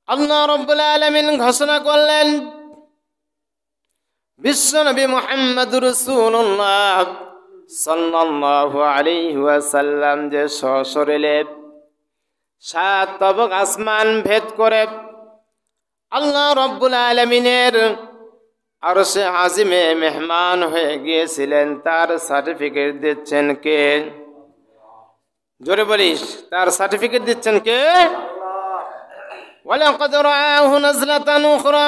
আল্লাহ রাব্বুল আলামিন ঘোষণা করলেন, বিশ্বনবী মুহাম্মদুর রাসূলুল্লাহ সাল্লাল্লাহু আলাইহি ওয়াসাল্লাম যে সশরীরে 7 তবক আসমান ভেদ করে আল্লাহ রাব্বুল আলামিনের আরশে আজিমে মেহমান হয়ে গিয়েছিলেন, তার সার্টিফিকেট দিচ্ছেন কে? জোরে বলিস, তার সার্টিফিকেট দিচ্ছেন কে? ওয়ালাকাদ রাআহু নাজলাতান উখরা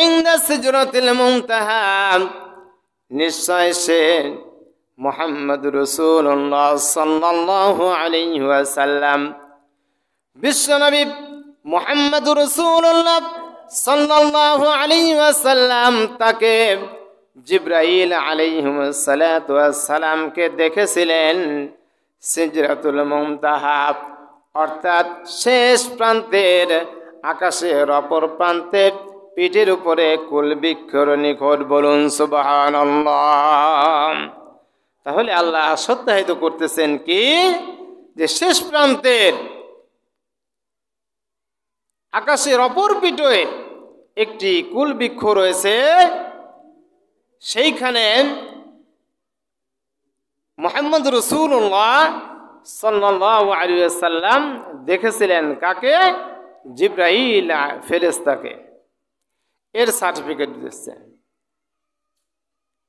ইনদা সিদরাতিল মুনতাহা, নিশ্চয় সে মুহাম্মদুর রাসূলুল্লাহ সাল্লাল্লাহু আলাইহি ওয়াসাল্লাম, বিশ্বনবী মুহাম্মদুর রাসূলুল্লাহ সাল্লাল্লাহু আলাইহি ওয়াসাল্লাম তাকে জিবরাইল আলাইহিস সালাতু ওয়াস সালামকে দেখেছিলেন সিদরাতুল মুনতাহা, অর্থাৎ শেষ প্রান্তের আকাশের অপর প্রান্তে পিঠের উপরে কুলবৃক্ষর নিকট। বলুন সুবহানাল্লাহ। তাহলে আল্লাহ সত্যায়িত করতেছেন কি, যে শেষ প্রান্তের আকাশের অপর পিঠে একটি কুলবৃক্ষ রয়েছে, সেইখানে মুহাম্মদ রাসূলুল্লাহ সাল্লাল্লাহু আলাইহি ওয়াসাল্লাম দেখেছিলেন কাকে? জিবরাইল ফেরেশতাকে। এর সার্টিফিকেট দিচ্ছে।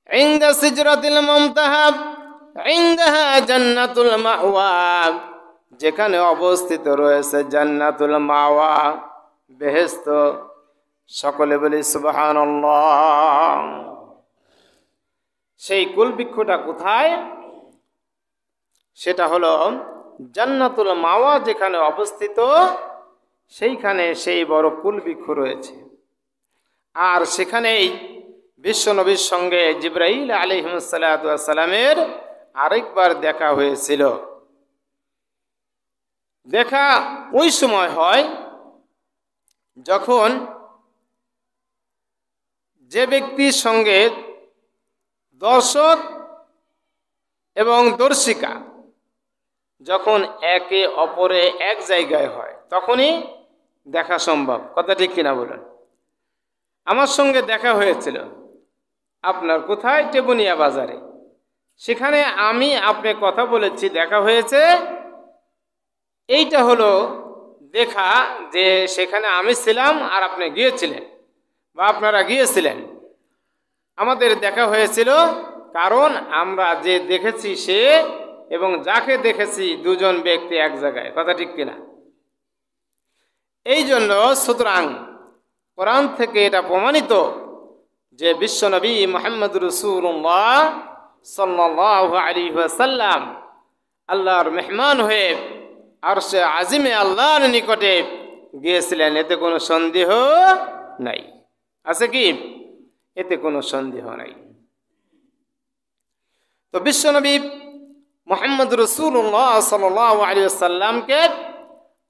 ইনদা সিদরাতিল মুনতাহা ইনদাহা জান্নাতুল মাওয়া, যেখানে অবস্থিত রয়েছে জান্নাতুল মাওয়া, বেহেশত। সকলে বলি সুবহানাল্লাহ। সেই কুলবৃক্ষটা কোথায়? সেটা হলো জান্নাতুল মাওয়া, যেখানে অবস্থিত সেইখানে সেই বড় কুলবৃক্ষ রয়েছে। আর সেখানেই বিশ্বনবীর সঙ্গে জিবরাইল আলাইহিস সালাতু ওয়াস সালামের আরেকবার দেখা হয়েছিল। দেখা ওই সময় হয় যখন যে ব্যক্তির সঙ্গে দর্শক এবং দর্শিকা যখন একে অপরে এক জায়গায় হয়, তখনই দেখা সম্ভব। কথা ঠিক কিনা বলুন? আমার সঙ্গে দেখা হয়েছিল আপনার কোথায়? টেবুনিয়া বাজারে। সেখানে আমি আপনি কথা বলেছি, দেখা হয়েছে। এইটা হলো দেখা, যে সেখানে আমি ছিলাম আর আপনি গিয়েছিলেন বা আপনারা গিয়েছিলেন, আমাদের দেখা হয়েছিল। কারণ আমরা যে দেখেছি সে এবং যাকে দেখেছি দুজন ব্যক্তি এক জায়গায়। কথা ঠিক কিনা? এই জন্য সুতরাং কোরআন থেকে এটা প্রমাণিত যে বিশ্বনবী মুহাম্মদুর রাসূলুল্লাহ সাল্লাল্লাহু আলাইহি ওয়াসাল্লাম আল্লাহর মেহমান হয়ে আরশে আজিমে আল্লাহর নিকটে গিয়েছিলেন, এতে কোনো সন্দেহ নাই। আছে কি? এতে কোনো সন্দেহ নাই। তো বিশ্বনবী মুহাম্মদুর রাসূলুল্লাহ সাল্লাল্লাহু আলাইহি ওয়াসাল্লামকে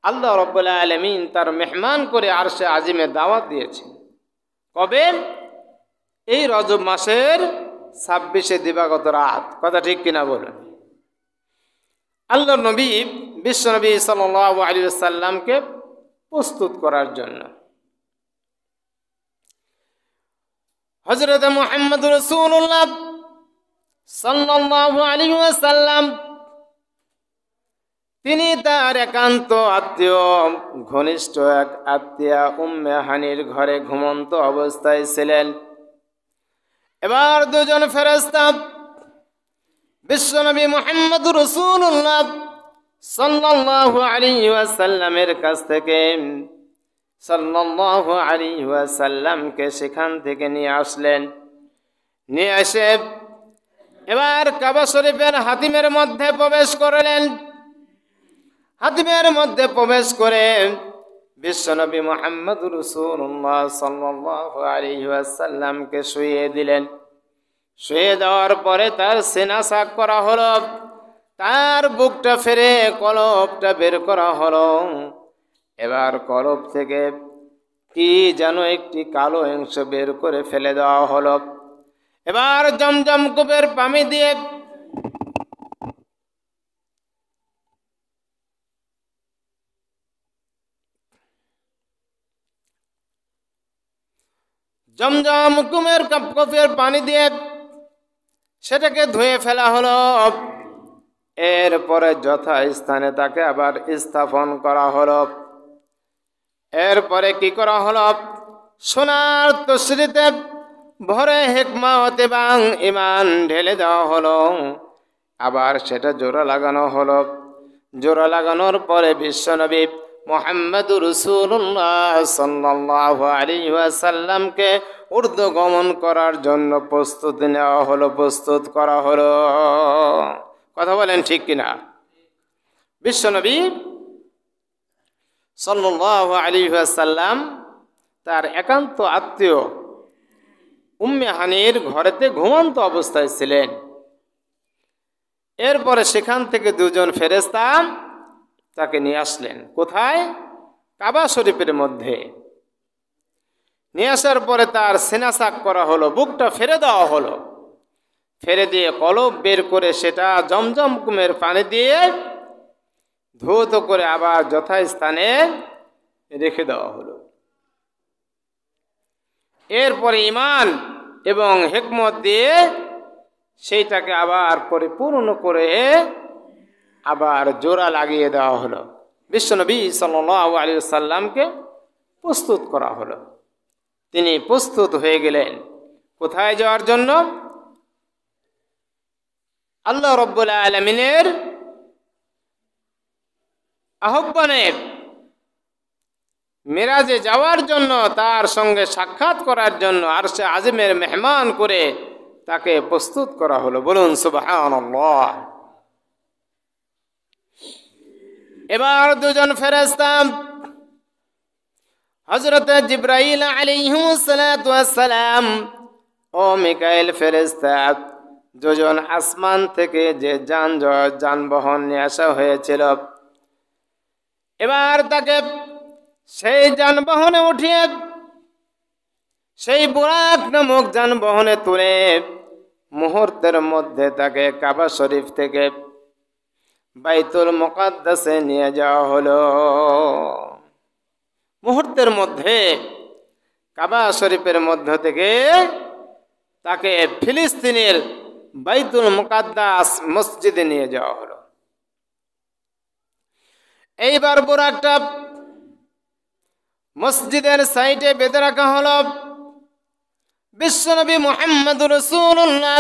আল্লাহ রাব্বুল আলামিন তার মেহমান করে আরশে আজিমে দাওয়াত দিয়েছেন। কবে? এই রজব মাসের 26 দিবাগত রাত। কথা ঠিক কিনা বলুন? আল্লাহর নবী বিশ্বনবী সাল্লাল্লাহু আলাইহি ওয়াসাল্লামকে প্রস্তুত করার জন্য হযরত মুহাম্মদ রাসূলুল্লাহ সাল্লাল্লাহু আলাইহি ওয়াসাল্লাম তিনি তার একান্ত আত্মীয়, ঘনিষ্ঠ এক আত্মীয়া উম্মে হানির ঘরে ঘুমন্ত অবস্থায় ছিলেন। এবার দুজন ফেরেশতা বিশ্বনবী মুহাম্মদ রাসূলুল্লাহ সাল্লাল্লাহু আলাইহি ওয়াসাল্লামের কাছ থেকে সাল্লাল্লাহু আলাইহি ওয়াসাল্লামকে সেখান থেকে নিয়ে আসলেন। নিয়ে এসে এবার কাবা শরীফের হাতিমের মধ্যে প্রবেশ করলেন। হাতিমের মধ্যে প্রবেশ করে বিশ্বনবী মুহাম্মদ রাসূলুল্লাহ সাল্লাল্লাহু আলাইহি ওয়াসাল্লামকে শুইয়ে দিলেন। শুয়ে দেওয়ার পরে তার সিনা সাক করা হলো, তার বুকটা ফেরে কলবটা বের করা হলো। এবার কলব থেকে কি যেন একটি কালো অংশ বের করে ফেলে দেওয়া হলো। এবার জমজম কূপের পানি দিয়ে জমজম কূপের পানি দিয়ে সেটাকে ধুয়ে ফেলা হলো। এরপরে যথাস্থানে তাকে আবার স্থাপন করা হলো। এরপরে কি করা হলো? সোনার তসরিতে ভরে হিকমত এবং ঈমান ঢেলে দেওয়া হলো। আবার সেটা জোড়া লাগানো হলো। জোড়া লাগানোর পরে বিশ্বনবী মুহাম্মদুর রাসূলুল্লাহ সাল্লাল্লাহু আলাইহি ওয়াসাল্লামকে ঊর্ধ্বগমন করার জন্য প্রস্তুতি নেওয়া হলো, প্রস্তুত করা হলো। কথা বলেন ঠিক কিনা? বিশ্বনবী সাল্লাল্লাহু আলাইহি ওয়াসাল্লাম তার একান্ত আত্মীয় উম্মে হানির ঘরেতে ঘুমন্ত অবস্থায় ছিলেন। এরপরে সেখান থেকে দুজন ফেরেশতা তাকে নিয়ে আসলেন। কোথায়? কাবা শরীফের মধ্যে নিয়ে আসার পরে তার সেনাসাক করা হলো, বুকটা ফেরে দেওয়া হলো। ফেরে দিয়ে কলব বের করে সেটা জমজম কুমের পানি দিয়ে ধৌত করে আবার যথাস্থানে রেখে দেওয়া হলো। এরপরে ঈমান এবং হিকমত দিয়ে সেইটাকে আবার পরিপূর্ণ করে আবার জোড়া লাগিয়ে দেওয়া হলো। বিশ্বনবী সাল্লাল্লাহু আলাইহি ওয়াসাল্লামকে প্রস্তুত করা হলো। তিনি প্রস্তুত হয়ে গেলেন কোথায় যাওয়ার জন্য? আল্লাহ রাব্বুল আলামিনের আহ্বানে মিরাজে যাওয়ার জন্য, তার সঙ্গে সাক্ষাৎ করার জন্য আরশে আজিমের মেহমান করে তাকে প্রস্তুত করা হলো। বলুন সুবহানাল্লাহ। এবার দুজন ফেরেশতা হযরত জিবরাইল আলাইহিস সালাতু ওয়াস সালাম ও মিকাইল ফেরেশতা দুজন আসমান থেকে যে যানবাহন নিয়ে আসা হয়েছিল, এবার তাকে সেই যানবাহনে উঠিয়ে সেই বুরাক নামক যানবাহনে তুলে মুহূর্তের মধ্যে তাকে কাবা শরীফ থেকে বাইতুল মুকাদ্দাসে নিয়ে যাওয়া হলো। মুহূর্তের মধ্যে কাবা শরীফের মধ্য থেকে তাকে ফিলিস্তিনের বাইতুল মুকাদ্দাস মসজিদে নিয়ে যাওয়া হলো। এইবার বুরাকটা মসজিদের সাইডে বেঁধে রাখা হলো। বিশ্বনবী মুহাম্মদুর রাসূলুল্লাহ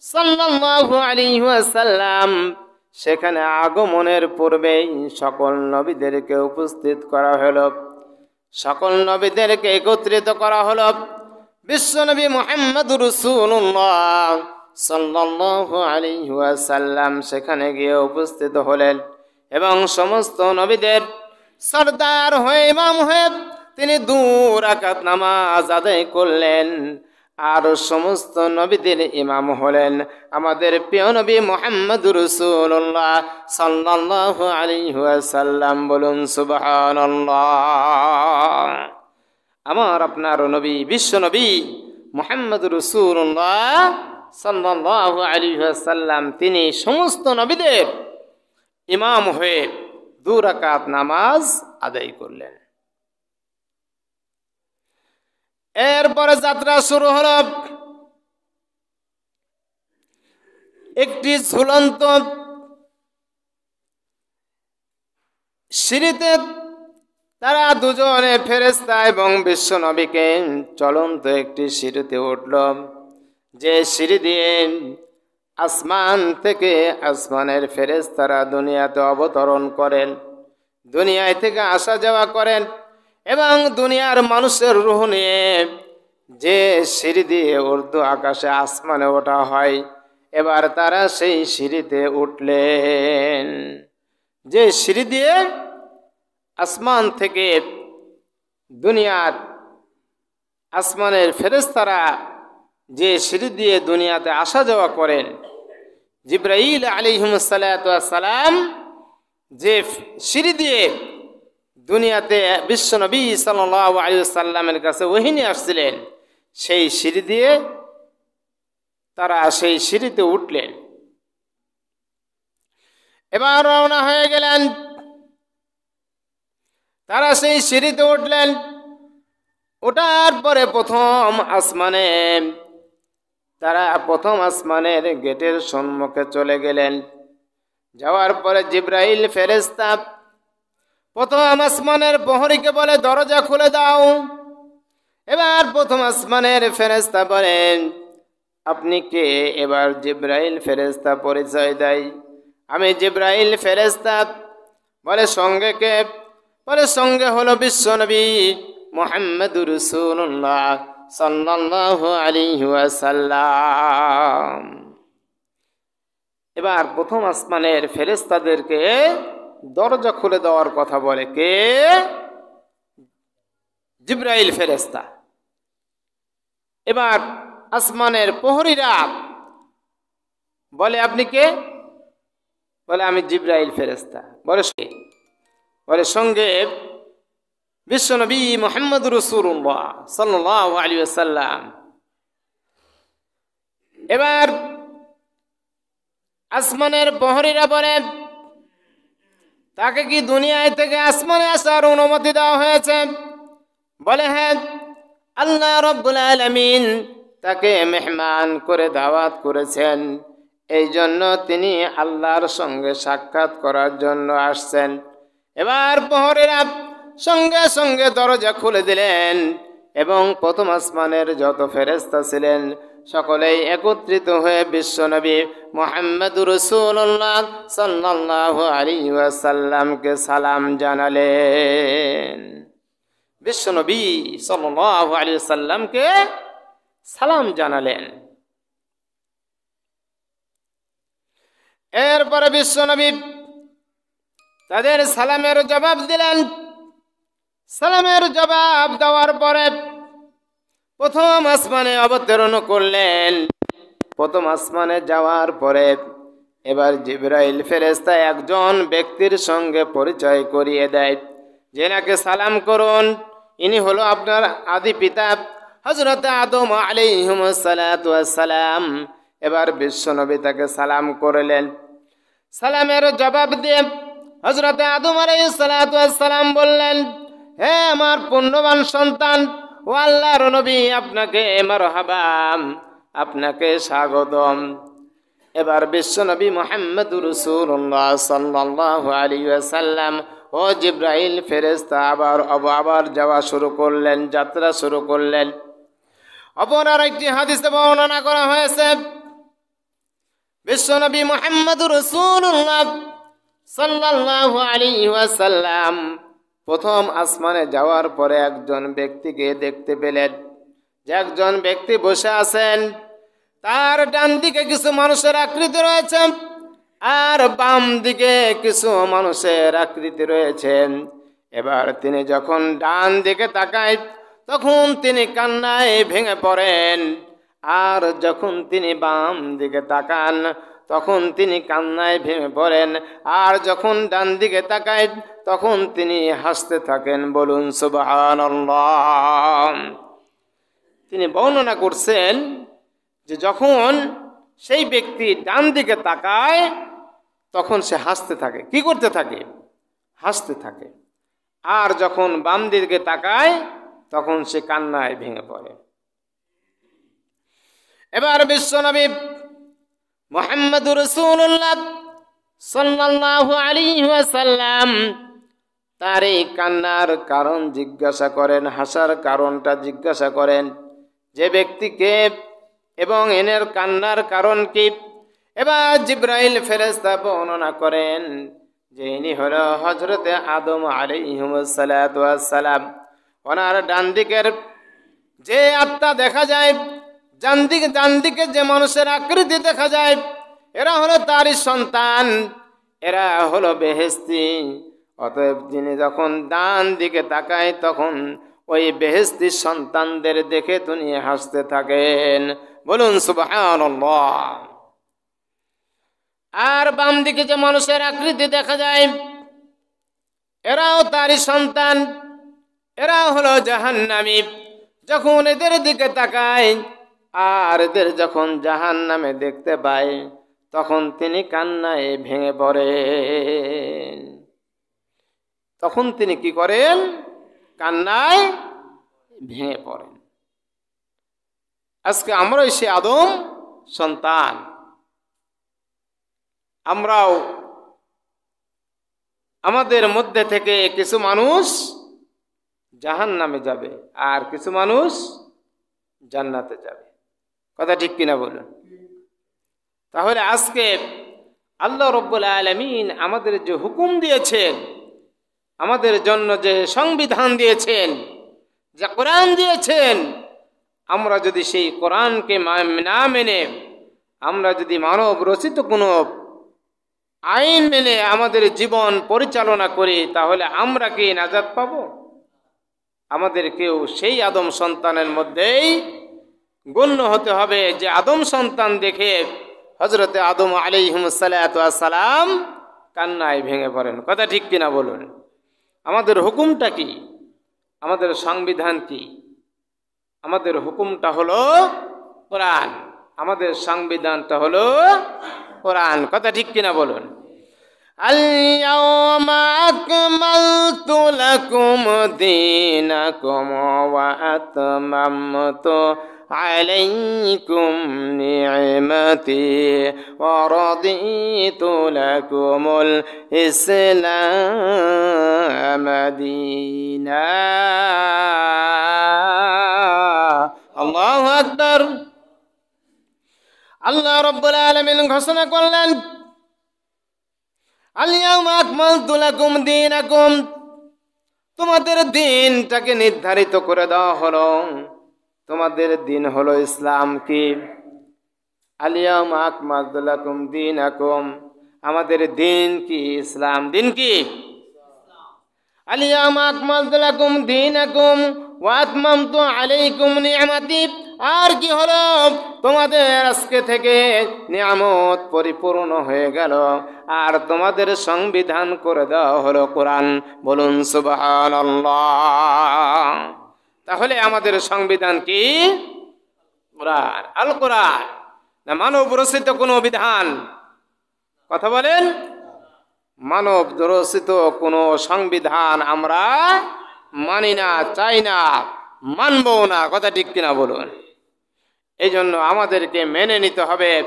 সাল্লাল্লাহু আলাইহি ওয়াসাল্লাম সেখানে আগমনের পূর্বেই সকল নবীদেরকে উপস্থিত করা হলো, সকল নবীদেরকে একত্রিত করা হলো। বিশ্বনবী মুহাম্মদুর রাসূলুল্লাহ সাল্লাল্লাহু আলাইহি ওয়াসাল্লাম সেখানে গিয়ে উপস্থিত হলেন এবং সমস্ত নবীদের সরদার হয়ে, ইমাম হয়ে তিনি 2 রাকাত নামাজ আদায় করলেন। আর সমস্ত নবীদের ইমাম হলেন আমাদের প্রিয় নবী মুহাম্মদুর রাসূলুল্লাহ সাল্লাল্লাহু আলাইহি ওয়াসাল্লাম। বলুন সুবহানাল্লাহ। আমার আপনার নবী বিশ্ব নবী মুহাম্মদুর রাসূলুল্লাহ সাল্লাল্লাহু আলাইহি ওয়াসাল্লাম তিনি সমস্ত নবীদের ইমাম হয়ে 2 রাকাত নামাজ আদায় করলেন। এরপরে যাত্রা শুরু হলো। একটি ঝুলন্ত সিঁড়িতে তারা দুজনে ফেরেশতা এবং বিশ্ব নবীকে চলন্ত একটি সিঁড়িতে উঠল, যে সিঁড়ি দিয়ে আসমান থেকে আসমানের ফেরেশতারা দুনিয়াতে অবতরণ করেন, দুনিয়ায় থেকে আসা যাওয়া করেন এবং দুনিয়ার মানুষের রূহ নিয়ে যে সিঁড়ি দিয়ে উর্দু আকাশে আসমানে ওঠা হয়, এবার তারা সেই সিঁড়িতে উঠলেন। যে সিঁড়ি দিয়ে আসমান থেকে দুনিয়ার আসমানের ফেরেশতারা যে সিঁড়ি দিয়ে দুনিয়াতে আসা যাওয়া করেন, জিবরাইল আলাইহিস সালাতু ওয়াস সালাম যে সিঁড়ি দিয়ে দুনিয়াতে বিশ্বনবী সাল্লাল্লাহু আলাইহি ওয়াসাল্লামের কাছে ওহী নিয়ে আসছিলেন, সেই সিঁড়ি দিয়ে তারা সেই সিঁড়িতে উঠলেন। এবার রওনা হয়ে গেলেন। তারা সেই সিঁড়িতে উঠলেন। ওঠার পরে তারা প্রথম আসমানের গেটের সম্মুখে চলে গেলেন। যাওয়ার পরে জিবরাইল ফেরেশতা প্রথম আসমানের প্রহরীকে বলে, দরজা খুলে দাও। এবার প্রথম আসমানের ফেরেশতা বলেন, আপনি কে? এবার জিবরাইল ফেরেশতা পরিচয় দেয়, আমি জিবরাইল ফেরেশতা। বলে সঙ্গে কে? বলে সঙ্গে হলো বিশ্বনবী মুহাম্মদুর রাসূলুল্লাহ সাল্লাল্লাহু আলাইহি ওয়াসাল্লাম। এবার প্রথম আসমানের ফেরেশতাদেরকে দরজা খুলে দেওয়ার কথা বলে কে? জিবরাইল ফেরেশতা। এবার আসমানের প্রহরীরা বলে, আপনি কে? বলে আমি জিবরাইল ফেরেশতা। বলে সঙ্গে বিশ্বনবী মুহাম্মদুর রাসূলুল্লাহ সাল্লাল্লাহু আলাইহি ওয়াসাল্লাম। এবার আসমানের প্রহরীরা বলে, তাকে কি দুনিয়ায় থেকে আসমানে আসার অনুমতি দেওয়া হয়েছে? বলে হ্যাঁ, আল্লাহ রাব্বুল আলামিন তাকে মেহমান করে দাওয়াত করেছেন, এই জন্য তিনি আল্লাহর সঙ্গে সাক্ষাৎ করার জন্য আসছেন। এবার প্রহরীরা সঙ্গে সঙ্গে দরজা খুলে দিলেন এবং প্রথম আসমানের যত ফেরেশতা ছিলেন সকলেই একত্রিত হয়ে বিশ্বনবী মুহাম্মদুর রাসূলুল্লাহ সাল্লাল্লাহু আলাইহি ওয়াসাল্লামকে সালাম জানালেন। বিশ্বনবী সাল্লাল্লাহু আলাইহি ওয়াসাল্লামকে সালাম জানালেন। এরপরে বিশ্বনবী তাদের সালামের জবাব দিলেন। সালামের জবাব দেওয়ার পরে প্রথম আসমানে অবতরণ করলেন। প্রথম আসমানে যাওয়ার পরে এবার জিবরাইল ফেরেশতা একজন ব্যক্তির সঙ্গে পরিচয় করিয়ে দেয়, যেনাকে সালাম করুন, ইনি হলো আপনার আদি পিতা হযরত আদম আলাইহিস সালাতু ওয়াস সালাম। এবার বিশ্বনবী তাকে সালাম করলেন। সালামের জবাব দিয়ে হযরত আদম আলাইহিস সালাতু ওয়াস সালাম বললেন, হে আমার পুণ্যবান সন্তান ও আল্লাহর নবী, আপনাকে মারহাবা, আপনাকে স্বাগতম। এবার বিশ্বনবী মুহাম্মদুর রাসূলুল্লাহ সাল্লাল্লাহু আলাইহি ওয়াসাল্লাম ও জিবরাইল ফেরেশতা আবার যাওয়া শুরু করলেন, যাত্রা শুরু করলেন। অপর আরেকটি হাদিসে বর্ণনা করা হয়েছে, বিশ্বনবী মুহাম্মদুর রাসূলুল্লাহ সাল্লাল্লাহু আলাইহি ওয়াসাল্লাম প্রথম আসমানে যাওয়ার পরে একজন ব্যক্তিকে দেখতে পেলেন, যে একজন ব্যক্তি বসে আছেন, তার ডান দিকে কিছু মানুষের আকৃতি রয়েছে আর বাম দিকে কিছু মানুষের আকৃতি রয়েছে। এবার তিনি যখন ডান দিকে তাকায় তখন তিনি কান্নায় ভেঙে পড়েন, আর যখন তিনি বাম দিকে তাকান তখন তিনি কান্নায় ভেঙে পড়েন, আর যখন ডান দিকে তাকায় তখন তিনি হাসতে থাকেন। বলুন সুবহানাল্লাহ। তিনি বর্ণনা করছেন যে যখন সেই ব্যক্তি ডান দিকে তাকায় তখন সে হাসতে থাকে। কি করতে থাকে? হাসতে থাকে। আর যখন বাম দিকে তাকায় তখন সে কান্নায় ভেঙে পড়ে। এবার বিশ্বনবী মুহাম্মদুর রাসূলুল্লাহ সাল্লাল্লাহু আলাইহি ওয়াসাল্লাম তার এই কান্নার কারণ জিজ্ঞাসা করেন, হাসার কারণটা জিজ্ঞাসা করেন যে ব্যক্তিকে, এবং এনের কান্নার কারণ কি। এবার জিবরাইল ফেরেশতা বর্ণনা করেন যে ইনি হলো হযরতে আদম আলাইহিস সালাতু ওয়াস সালাম। ওনার ডান দিকের যে আত্মা দেখা যায়, ডান দিকে যে মানুষের আকৃতি দেখা যায়, এরা হলো তারই সন্তান, এরা হলো বেহেশতি। অতএব তিনি যখন ডান দিকে তাকায় তখন ওই বেহেশতি সন্তানদের দেখে তিনি হাসতে থাকেন। বলুন সুবহানাল্লাহ। আর বাম দিকে যে মানুষের আকৃতি দেখা যায়, এরাও তারই সন্তান, এরা হলো জাহান্নামী। যখন এদের দিকে তাকায় আর এদের যখন জাহান্নামে দেখতে পায় তখন তিনি কান্নায় ভেঙে পড়েন। তখন তিনি কি করেন? কান্নায় ভেঙে পড়েন। আজকে আমরাই সে আদম সন্তান। আমরাও আমাদের মধ্যে থেকে কিছু মানুষ জাহান্নামে যাবে আর কিছু মানুষ জান্নাতে যাবে। কথা ঠিক কিনা বলুন? তাহলে আজকে আল্লাহ রাব্বুল আলামিন আমাদের যে হুকুম দিয়েছেন, আমাদের জন্য যে সংবিধান দিয়েছেন, যে কোরআন দিয়েছেন, আমরা যদি সেই কোরআনকে না মেনে আমরা যদি মানব রচিত কোনো আইন মেনে আমাদের জীবন পরিচালনা করি, তাহলে আমরা কি নাজাত পাব? আমাদেরকেও সেই আদম সন্তানের মধ্যেই গণ্য হতে হবে যে আদম সন্তান দেখে হযরতে আদম আলাইহিস সালাতু ওয়াস সালাম কান্নায় ভেঙে পড়েন। কথা ঠিক কিনা বলুন? আমাদের হুকুমটা কি? আমাদের সংবিধান কি? আমাদের হুকুমটা হলো কোরআন, আমাদের সংবিধানটা হলো কোরআন। কথা ঠিক কিনা বলুন? আল-ইয়াওমা আকমালতু লাকুম দীনাকুম ওয়া আতমামতু আলাইকুম নি'মাতি ওয়া রাদিতু লাকুমুল ইসলাম দীনান। আল্লাহু আকবার। আল্লাহ রাব্বুল আলামিন ঘোষণা করলেন, আল-ইয়াওমা আকমালতু লাকুম দীনাকুম, তোমাদের দিনটাকে নির্ধারিত করে দেওয়া হলো। তোমাদের দিন হলো ইসলাম। কি? আল-ইয়াওমা আকমালতু লাকুম দীনাকুম, আমাদের দিন কি? ইসলাম। দিন কি? আল-ইয়াওমা আকমালতু লাকুম দীনাকুম ওয়া আতমামতু আলাইকুম নি'মাতি, আর কি হলো? তোমাদের আজকে থেকে নিয়ামত পরিপূর্ণ হয়ে গেল আর তোমাদের সংবিধান করে দেওয়া হলো কোরআন। বলুন সুবহানাল্লাহ। তাহলে আমাদের সংবিধান কি? কোরআন। আল কোরআন না মানব রচিত কোনো বিধান? কথা বলেন। মানব রচিত কোনো সংবিধান আমরা মানি না, চাই না, মানবো না। কথা ঠিক কিনা বলুন? এই জন্য আমাদেরকে মেনে নিতে হবে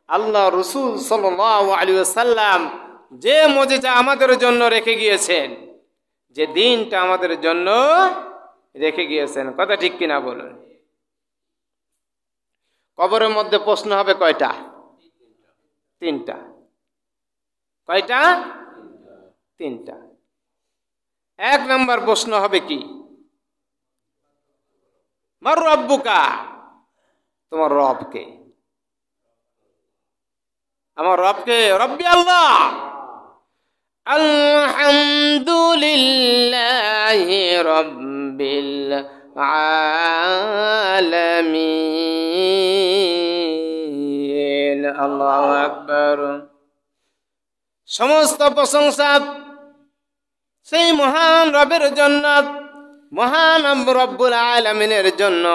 আল্লাহ রাসূল সাল্লাল্লাহু আলাইহি ওয়াসাল্লাম যে মুজিজা আমাদের জন্য রেখে গিয়েছেন, যে দিনটা আমাদের জন্য রেখে গিয়েছেন। কথা ঠিক কিনা বলুন? কবরের মধ্যে প্রশ্ন হবে কয়টা? তিনটা। কয়টা? তিনটা। এক নম্বর প্রশ্ন হবে কি? মার রব্বুকা, তোমার রব কে? আমার রবকে? রব্বি আল্লাহ। আলহামদুলিল্লাহি রাব্বিল আলামিন। আল্লাহু আকবার। সমস্ত প্রশংসা সেই মহান রবের জন্য, মহান রব্বুল আলামিনের জন্য,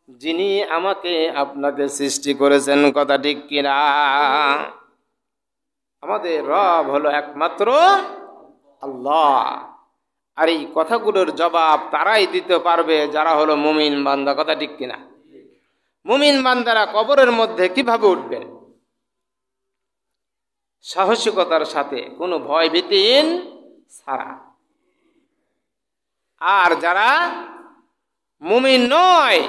যিনি আমাকে আপনাকে সৃষ্টি করেছেন। কথা ঠিক কিনা? আমাদের রব হলো একমাত্র আল্লাহ। আর এই কথাগুলোর জবাব তারাই দিতে পারবে যারা হলো মুমিন বান্দা। কথা ঠিক কিনা? মুমিন বান্দারা কবরের মধ্যে কিভাবে উঠবেন? সাহসিকতার সাথে, কোনো ভয় ভীতিহীন ছাড়া। আর যারা মুমিন নয়,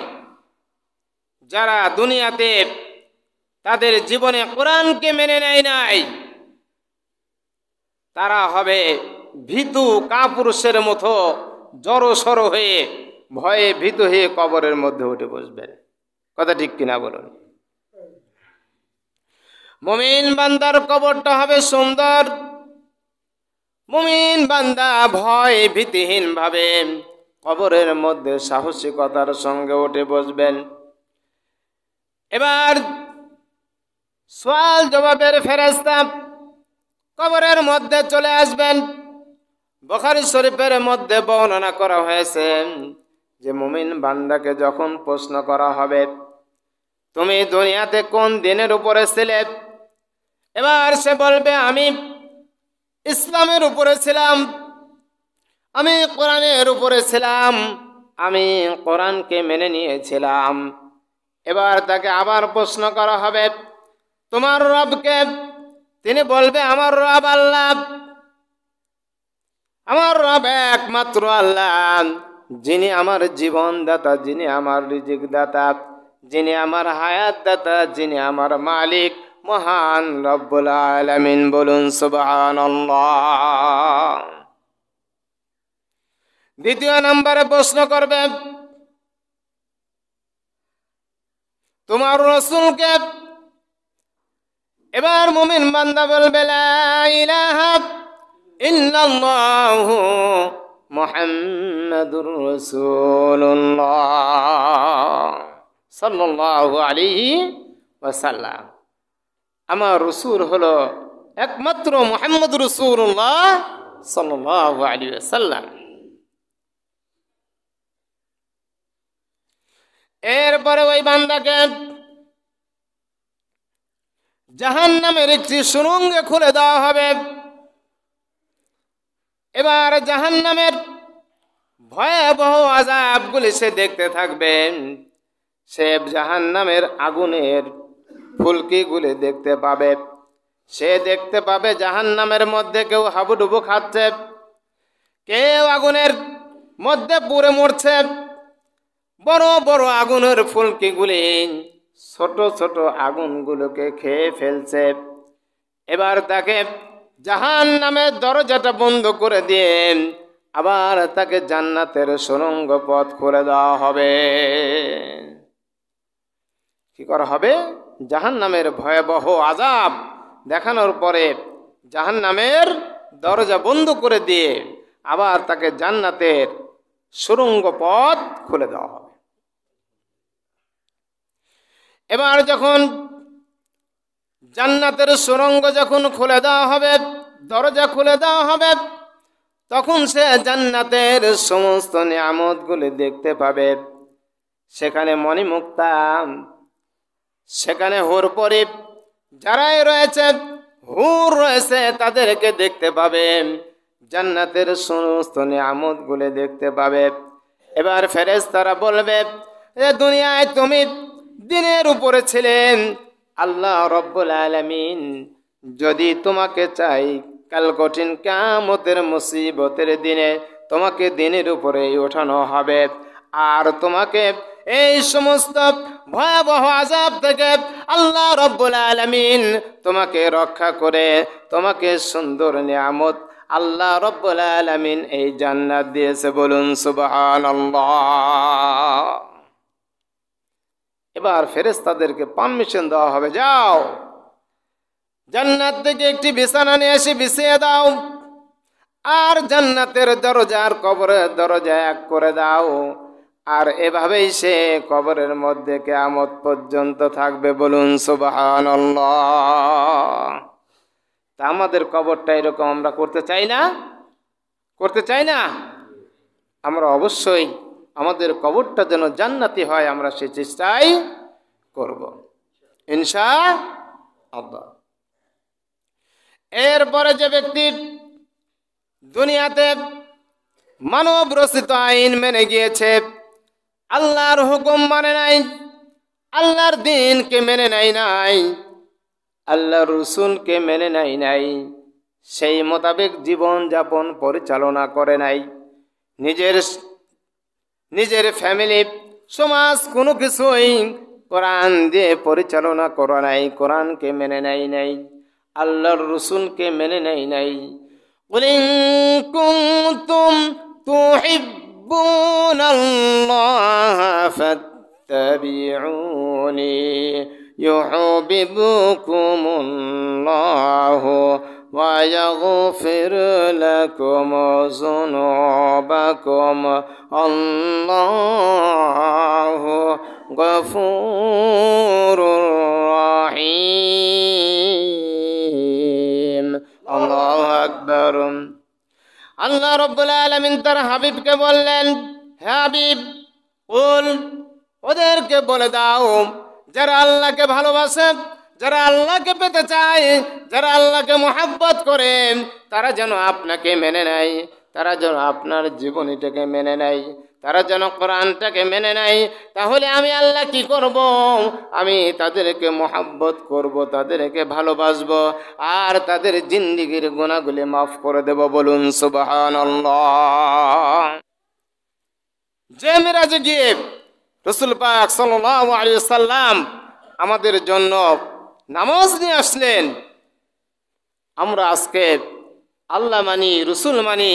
যারা দুনিয়াতে তাদের জীবনে কোরআনকে মেনে নেয় নাই, তারা হবে ভীতু কাপুরুষের মতো জড়সড় হয়ে ভয়ে ভীত হয়ে কবরের মধ্যে উঠে বসবেন। কথা ঠিক কিনা বলুন? মুমিন বান্দার কবরটা হবে সুন্দর। মুমিন বান্দা ভয় ভীতিহীন ভাবে কবরের মধ্যে সাহসিকতার সঙ্গে উঠে বসবেন। এবার সওয়াল জবাবের ফেরেশতা কবরের মধ্যে চলে আসবেন। বুখারী শরীফের মধ্যে বর্ণনা করা হয়েছে যে মুমিন বান্দাকে যখন প্রশ্ন করা হবে, তুমি দুনিয়াতে কোন দিনের উপরে ছিলে? এবার সে বলবে, আমি ইসলামের উপরে ছিলাম, আমি কোরআনের উপরে ছিলাম, আমি কোরআনকে মেনে নিয়েছিলাম। এবার তাকে আবার প্রশ্ন করা হবে, তোমার রবকে? তিনি বলবে, আমার রব আল্লাহ, আমার রব একমাত্র আল্লাহ, যিনি আমার জীবন দাতা, যিনি আমার রিজিক দাতা, যিনি আমার হায়াত দাতা, যিনি আমার মালিক, মহান রব্বুল আলামিন। বলুন সুবহানাল্লাহ। দ্বিতীয় নম্বরে প্রশ্ন করবে, তোমার রাসূলকে? এবার মুমিন বান্দা বলবে, লা ইলাহা ইল্লাল্লাহু মুহাম্মাদুর রাসূলুল্লাহ সাল্লাল্লাহু আলাইহি ওয়াসাল্লাম। আমার রাসূল হলো একমাত্র মুহাম্মদ রাসূলুল্লাহ সাল্লাল্লাহু আলাইহি ওয়াসাল্লাম। এরপরে ওই বান্দাকে জাহান্নামের একটি সুড়ঙ্গে খুলে দেওয়া হবে। এবার জাহান্নামের ভয়াবহ আযাবগুলি সে দেখতে থাকবে। সে জাহান্নামের আগুনের ফুলকিগুলি দেখতে পাবে। সে দেখতে পাবে জাহান্নামের মধ্যে কেউ হাবুডুবু খাচ্ছে, কেউ আগুনের মধ্যে পুড়ে মরছে। বড় বড় আগুনের ফুলকিগুলি ছোট ছোট আগুনগুলোকে খেয়ে ফেলছে। এবার তাকে জাহান্নামের দরজাটা বন্ধ করে দিয়ে আবার তাকে জান্নাতের সুড়ঙ্গ পথ করে দেওয়া হবে। কি করা হবে? জাহান্নামের ভয়াবহ আযাব দেখানোর পরে জাহান্নামের দরজা বন্ধ করে দিয়ে আবার তাকে জান্নাতের সুড়ঙ্গ পথ খুলে দেওয়া হবে। এবার যখন জান্নাতের সুড়ঙ্গ যখন খুলে দেওয়া হবে, দরজা খুলে দেওয়া হবে, তখন সে জান্নাতের সমস্ত নিয়ামতগুলি দেখতে পাবে। সেখানে মণিমুক্তা, সেখানে হুর পরি যারাই রয়েছে, হুর রয়েছে, তাদেরকে দেখতে পাবে। জান্নাতের সমস্ত নিয়ামতগুলি দেখতে পাবে। এবার ফেরেশতারা বলবে, এ দুনিয়ায় তুমি দিনের উপরে ছিলেন, আল্লাহ রব্বুল আলামিন যদি তোমাকে চাই, কাল কঠিন কিয়ামতের মুসিবতের দিনে তোমাকে দিনের উপরে ওঠানো হবে, আর তোমাকে এই সমস্ত ভয়াবহ আযাব থেকে আল্লাহ রব্বুল আলামিন তোমাকে রক্ষা করে তোমাকে সুন্দর নিয়ামত আল্লাহ রব্বুল আলামিন এই জান্নাত দিয়েছে। বলুন সুবহানাল্লাহ। এবার ফেরেশতাদেরকে পারমিশন দেওয়া হবে, যাও জান্নাত থেকে একটি বিছানা নিয়ে এসে বিছিয়ে দাও, আর জান্নাতের দরজার কবরের দরজা এক করে দাও, আর এভাবেই সে কবরের মধ্যে কিয়ামত পর্যন্ত থাকবে। বলুন সুবহানাল্লাহ। তা আমাদের কবরটা এরকম আমরা করতে চাই না? করতে চাই না? আমরা অবশ্যই আমাদের কবরটা যেন জান্নাতি হয়, আমরা সে চেষ্টাই করব ইনশাআল্লাহ। এরপরে যে ব্যক্তি দুনিয়াতে মানব রচিত আইন মেনে গিয়েছে, আল্লাহর হুকুম মানে নাই, আল্লাহর দ্বীনকে মেনে নাই, আল্লাহর রাসূলকে মেনে নাই, সেই মোতাবেক জীবন যাপন পরিচালনা করে নাই, নিজের ফ্যামিলি, সমাজ কোনো কিছুই কোরআন দিয়ে পরিচালনা করে নাই, কোরআনকে মেনে নাই, আল্লাহর রাসূলকে মেনে নাই। কুল ইন কুনতুম তুহিব্বুনাল্লাহা ফাত্তাবিউনি ইউহিব্বুকুমুল্লাহু ওয়া ইয়াগফির লাকুম যুনুবাকুম আল্লাহু গফুরুর রহিম। আল্লাহু আকবার। আল্লাহ রাব্বুল আলামিন তার হাবিবকে বললেন, হে হাবিব, কুল, ওদেরকে বলে দাও, যারা আল্লাহকে ভালোবাসে, যারা আল্লাহকে পেতে চায়, যারা আল্লাহকে মুহাব্বত করে, তারা যেন আপনাকে মেনে নেয়, তারা যেন আপনার জীবনীটাকে মেনে নেয়, তারা যেন কোরআনটাকে মেনে নেয়। তাহলে আমি আল্লাহ কি করব? আমি তাদেরকে মহব্বত করব, তাদেরকে ভালোবাসবো, আর তাদের জিন্দেগীর গুনাহগুলি মাফ করে দেব। বলুন সুবহানাল্লাহ। যে মিরাজে গিয়ে রাসূল পাক সাল্লাল্লাহু আলাইহি ওয়াসাল্লাম আমাদের জন্য নামাজ নিয়ে আসলেন, আমরা আজকে আল্লাহ মানি, রসুল মানি,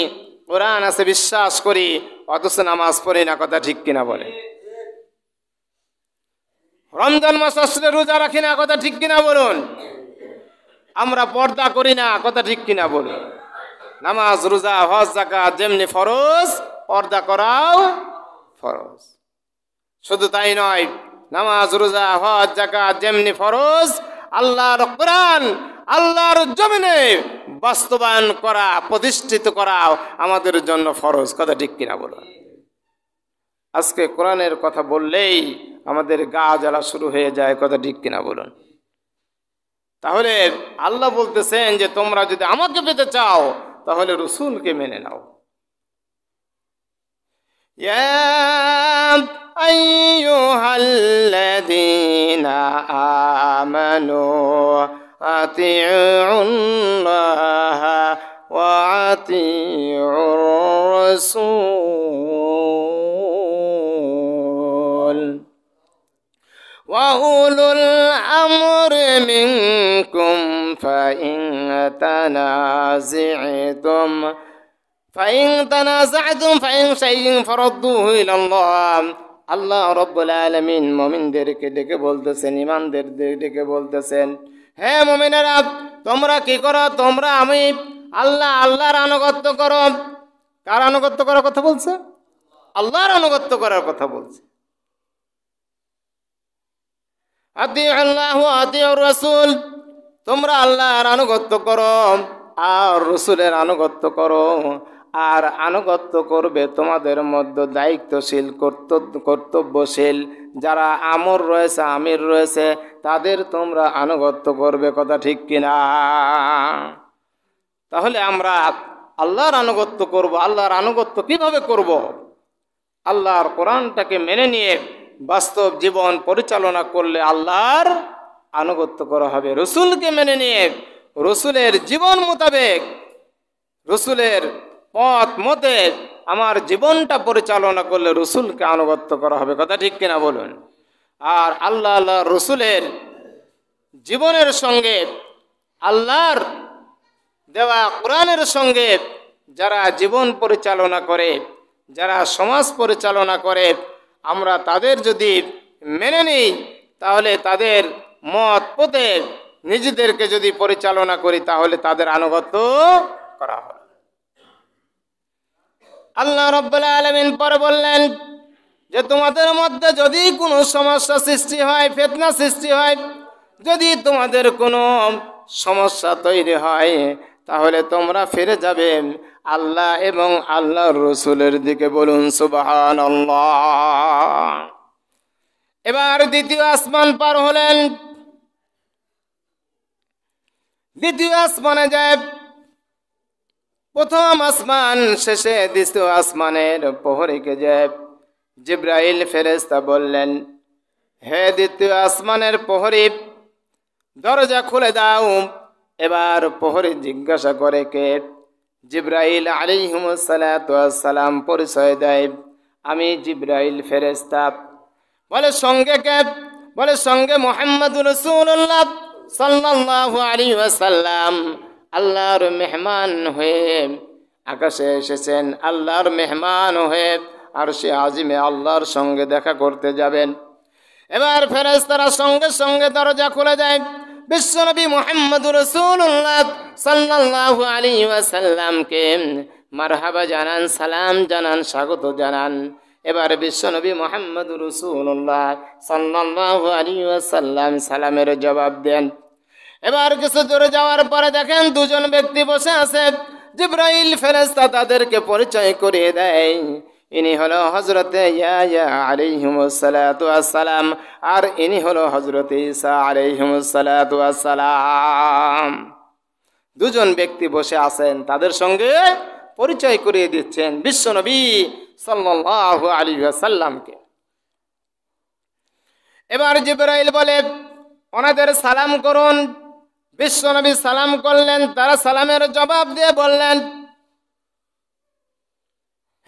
কোরআন আছে বিশ্বাস করি, অথচ নামাজ পড়ি না। কথা ঠিক কিনা বলে? রমজান মাস আসলে রোজা রাখি না। কথা ঠিক কিনা বলুন? আমরা পর্দা করি না। কথা ঠিক কিনা বলুন? নামাজ, রোজা, হজ, যাকাত যেমনি ফরজ, পর্দা করাও ফরজ। শুধু তাই নয়, নামাজ, রোজা, হজ, যাকাত যেমনি ফরজ, আল্লাহর কোরআন আল্লাহর জমিনে বাস্তবায়ন করা, প্রতিষ্ঠিত করা আমাদের জন্য ফরজ। কথা ঠিক কিনা বলুন? আজকে কোরআনের কথা বললেই আমাদের গা জ্বালা শুরু হয়ে যায়। কথা ঠিক কিনা বলুন? তাহলে আল্লাহ বলতেছেন যে তোমরা যদি আমাকে পেতে চাও তাহলে রসুলকে মেনে নাও। ইয়া আইয়ুহাল্লাযীনা আমানু আতিউল্লাহা ওয়া আতিউর রাসূল ওয়া উলুল আমরি মিনকুম ফাইন তানাযা'তুম ফাইন শাইইন ফারদ্দুহু ইলাল্লাহ। আল্লাহ রাব্বুল আলামিন মুমিনদেরকে ডেকে বলতেছেন, ঈমানদের ডেকে বলতেছেন, হে মুমিনেরা, তোমরা কি করো? তোমরা আমি আল্লাহর আনুগত্য করো। কার আনুগত্য করার কথা বলছে? আল্লাহর আনুগত্য করার কথা বলছে। আতিউল্লাহ ওয়া আতিউর রাসূল, তোমরা আল্লাহর আনুগত্য করো আর রাসূলের আনুগত্য করো। আর আনুগত্য করবে তোমাদের মধ্যে দায়িত্বশীল, কর্তব্যশীল যারা আমর রয়েছে, আমির রয়েছে, তাদের তোমরা আনুগত্য করবে। কথা ঠিক কিনা? তাহলে আমরা আল্লাহর আনুগত্য করব। আল্লাহর আনুগত্য কিভাবে করব? আল্লাহর কোরআনটাকে মেনে নিয়ে বাস্তব জীবন পরিচালনা করলে আল্লাহর আনুগত্য করা হবে। রসুলকে মেনে নিয়ে রসুলের জীবন মোতাবেক, রসুলের পথ মতে আমার জীবনটা পরিচালনা করলে রসুলকে আনুগত্য করা হবে। কথা ঠিক কিনা বলুন? আর আল্লাহ রসুলের জীবনের সঙ্গে, আল্লাহর দেওয়া কোরআনের সঙ্গে যারা জীবন পরিচালনা করে, যারা সমাজ পরিচালনা করে, আমরা তাদের যদি মেনে নিই তাহলে তাদের মত পথে নিজেদেরকে যদি পরিচালনা করি তাহলে তাদের আনুগত্য করা হবে। আল্লাহ রাব্বুল আলামিন পরে বললেন যে তোমাদের মধ্যে যদি কোনো সমস্যা সৃষ্টি হয়, ফিতনা সৃষ্টি হয়, যদি তোমাদের কোনো সমস্যা তৈরি হয়, তাহলে তোমরা ফিরে যাবে আল্লাহ এবং আল্লাহর রসুলের দিকে। বলুন সুবহানাল্লাহ। এবার দ্বিতীয় আসমান পার হলেন। দ্বিতীয় আসমানে যায়, প্রথম আসমান শেষে দ্বিতীয় আসমানের প্রহরীকে যায় জিবরাইল ফেরেশতা বললেন, হে দ্বিতীয় আসমানের প্রহরী, দরজা খুলে দাও। এবার প্রহরী জিজ্ঞাসা করে, কে? জিবরাইল আলাইহিস সালাতু ওয়াস সালাম পরিচয় দেয়, আমি জিবরাইল ফেরেশতা। বলে সঙ্গে কে? বলে সঙ্গে মুহাম্মদুর রাসূলুল্লাহ সাল্লাল্লাহু আলাইহি ওয়াসাল্লাম আল্লাহর মেহমান হয়ে আকাশে এসেছেন, আল্লাহর মেহমান হয়ে আরশে আজিমে আল্লাহর সঙ্গে দেখা করতে যাবেন। এবার ফেরেশতারা সঙ্গে সঙ্গে দরজা খুলে দেয়। বিশ্বনবী মুহাম্মদুর রাসূলুল্লাহ সাল্লাল্লাহু আলাইহি ওয়াসাল্লামকে মারহাবা জানান, সালাম জানান, স্বাগত জানান। এবার বিশ্বনবী মুহাম্মদুর রাসূলুল্লাহ সাল্লাল্লাহু আলাইহি ওয়াসাল্লাম সালামের জবাব দেন। এবার কিছু দূরে যাওয়ার পরে দেখেন দুজন ব্যক্তি বসে আছে। জিবরাইল ফেরেশতা তাদেরকে পরিচয় করিয়ে দেয়, ইনি হলো হযরতে ইয়াহইয়া আলাইহিস সালাতু ওয়াস সালাম, আর ইনি হলো হযরতে ঈসা আলাইহিস সালাতু ওয়াস সালাম। দুজন ব্যক্তি বসে আছেন, তাদের সঙ্গে পরিচয় করিয়ে দিচ্ছেন বিশ্বনবী সাল্লাল্লাহু আলাইহি ওয়াসাল্লামকে। এবার জিবরাইল বলে ওনাদের সালাম করুন। বিশ্বনবী সালাম করলেন, তারা সালামের জবাব দিয়ে বললেন,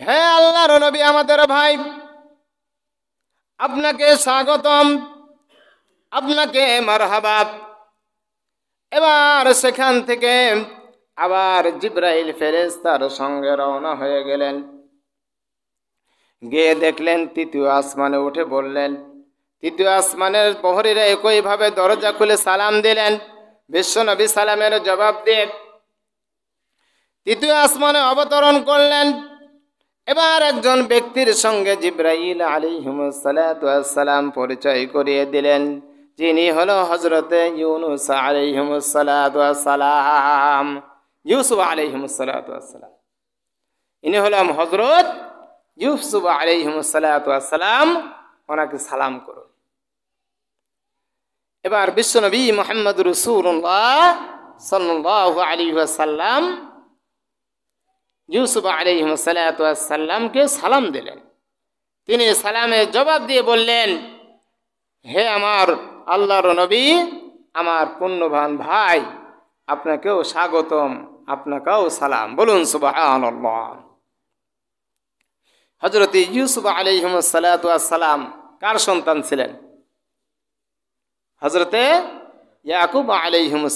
হে আল্লাহর নবী আমাদের ভাই, আপনাকে স্বাগতম, আপনাকে মারহাবা। এবার সেখান থেকে আবার জিবরাইল ফেরেশতার সঙ্গে রওনা হয়ে গেলেন। গিয়ে দেখলেন তৃতীয় আসমানে উঠে বললেন, তৃতীয় আসমানের প্রহরীরা একইভাবে দরজা খুলে সালাম দিলেন। বিশ্বনবী সালামের জবাব দিয়ে তৃতীয় আসমানে অবতরণ করলেন। এবার একজন ব্যক্তির সঙ্গে জিবরাইল আলাইহিস সালাম পরিচয় করিয়ে দিলেন, যিনি হলো হযরতে ইউনুস আলাইহিস সালাম, ইউসুফ আলাইহিস সালাম। ইনি হলাম হযরত ইউসুফ আলাইহিস সালাম, ওনাকে সালাম করুন। এবার বিশ্বনবী মুহাম্মদ রাসূলুল্লাহ সাল্লাল্লাহু আলাইহি ওয়াসাল্লাম ইউসুফ আলাইহিস সালামকে সালাম দিলেন। তিনি সালামের জবাব দিয়ে বললেন, হে আমার আল্লাহর নবী, আমার পুণ্যবান ভাই, আপনাকেও স্বাগতম, আপনাকেও সালাম। বলুন সুবহানাল্লাহ। হযরত ইউসুফ আলাইহিস সালাম কার সন্তান ছিলেন? হযরতে ইয়াকুব আলাইহিস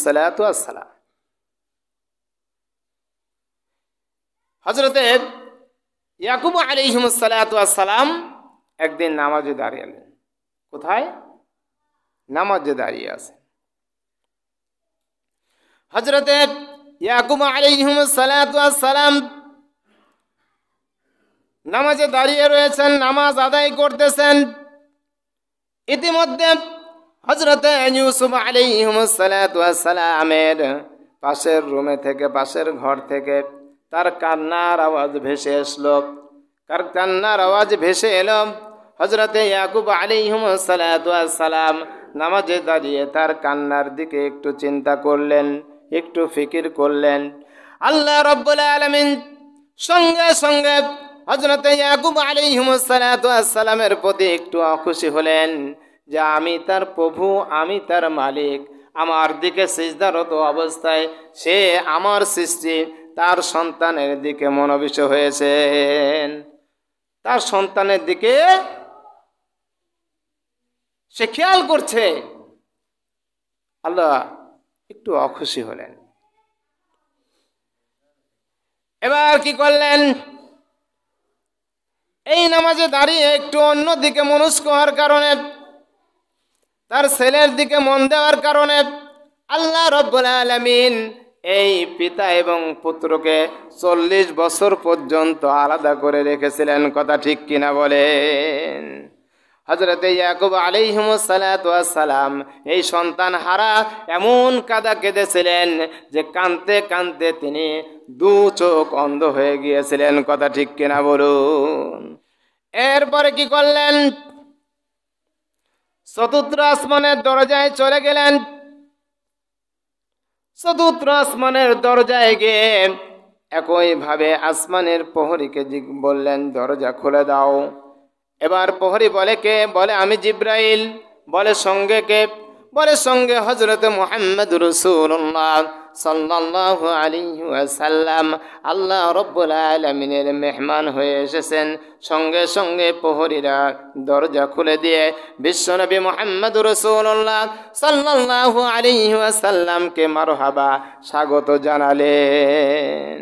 সালাম। হযরতে ইয়াকুব আলাইহিস সালাম একদিন নামাজে দাঁড়িয়েলেন। কোথায়? নামাজে দাঁড়িয়ে আছেন। হযরতে ইয়াকুব আলাইহিস সালাম নামাজে দাঁড়িয়ে রয়েছেন, নামাজ আদায় করতেছেন। ইতিমধ্যে হযরতে ইউসুফ আলাইহিস সালামের পাশের রুমে থেকে, পাশের ঘর থেকে তার কান্নার আওয়াজ ভেসে আসলো। তার কান্নার আওয়াজ ভেসে এলো। হযরতে ইয়াকুব আলাইহিস সালাম নামাজে দাঁড়িয়ে তার কান্নার দিকে একটু চিন্তা করলেন, একটু ফিকির করলেন। আল্লাহ রাব্বুল আলামিন সঙ্গে সঙ্গে হযরতে ইয়াকুব আলাইহিস সালামের প্রতি একটু খুশি হলেন যে আমি তার প্রভু, আমি তার মালিক। আমার দিকে সিজদারত অবস্থায় সে আমার সৃষ্টি তার সন্তানের দিকে মনোনিবেশ হয়েছেন। তার সন্তানের দিকে সে খেয়াল করছে। আল্লাহ একটু অখুশি হলেন। এবার কি করলেন? এই নামাজে দাঁড়িয়ে একটু অন্য দিকে মনস্ক হওয়ার কারণে, তার ছেলের দিকে মন দেওয়ার কারণে আল্লাহ রাব্বুল আলামিন এই পিতা এবং পুত্রকে 40 বছর পর্যন্ত আলাদা করে রেখেছিলেন। কথা ঠিক কিনা বলেন? হযরতে ইয়াকুব আলাইহিস সালাম এই সন্তান হারা এমন কাঁদা কেঁদেছিলেন যে কাঁদতে কাঁদতে তিনি 2 চোখ অন্ধ হয়ে গিয়েছিলেন। কথা ঠিক কিনা বলুন? এরপরে কি করলেন? চতুর্থ আসমানের দরজায় চলে গেলেন। চতুর্থ আসমানের দরজায় গিয়ে একইভাবে আসমানের প্রহরীকে বললেন, দরজা খুলে দাও। এবার প্রহরী বলে, কে? বলে আমি জিবরাইল। বলে সঙ্গে কে? বলে সঙ্গে হযরত মুহাম্মদ রাসূলুল্লাহ সাল্লাল্লাহু আলাইহি ওয়াসাল্লাম আল্লাহ রাব্বুল আলামিনের মেহমান হয়ে এসেছেন। সঙ্গে সঙ্গে প্রহরীরা দরজা খুলে দিয়ে বিশ্বনবী মুহাম্মদ রাসূলুল্লাহ সাল্লাল্লাহু আলাইহি ওয়াসাল্লামকে মারহাবা, স্বাগত জানালেন।